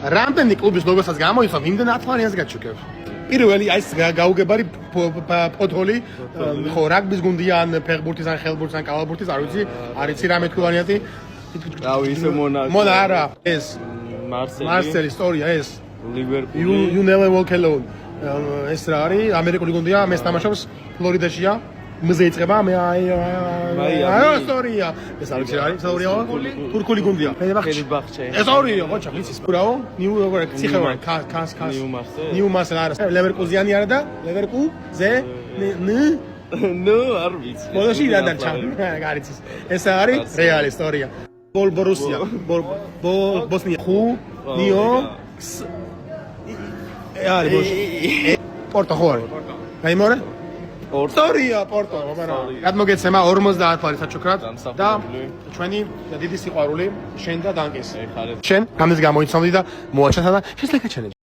რამდენი კლუბის ლოგოსაც გამოიცვა, იმდენ ათვანიანს გაჩუქებ. პირველი აი ეს გაუგებარი ფოთოლი, ხო, რაგბის გუნდია ან ფეხბურთის ან ხელბურთის ან კალათბურთის, არ ვიცი, არ იცი რა მეთქულიანიათი. რავი, ისე მონა არა, ეს მარსელი ისტორია ეს. ლივერპული. You never walk alone. ეს რა არის? ამერიკული გუნდია, მე თამაშობს ფლორიდაშია. მზე იწყება, მე აი ისტორია. ეს არ ვიცი რა არის, ისტორია. თურქული გუნდია. ფენერბახჩე. ეს ორია, ხო, ვიცი, სპურაო, ნიუ როგორ ციხევარ, კას. ნიუმასელ არის. ლევერკუზიანი არა და ლევერკუზე ნუ არ ვიცი. ბოლოში რა დარჩა? გარიცის. ეს არის რეალი ისტორია. ბორუსია, ბოსნია, ხუ, ნიო, არის ბოში. პორტო ხო არის? გაიმორე? ისტორია პორტო, მაგრამ გადმოგეცემა 50 ლარი საჩუქრად და ჩვენი დიდი სიყვარული შენ და დანკის. შენ გამის გამოიცნობდი და მოაჩათა და შეძლეკა ჩელენჯი.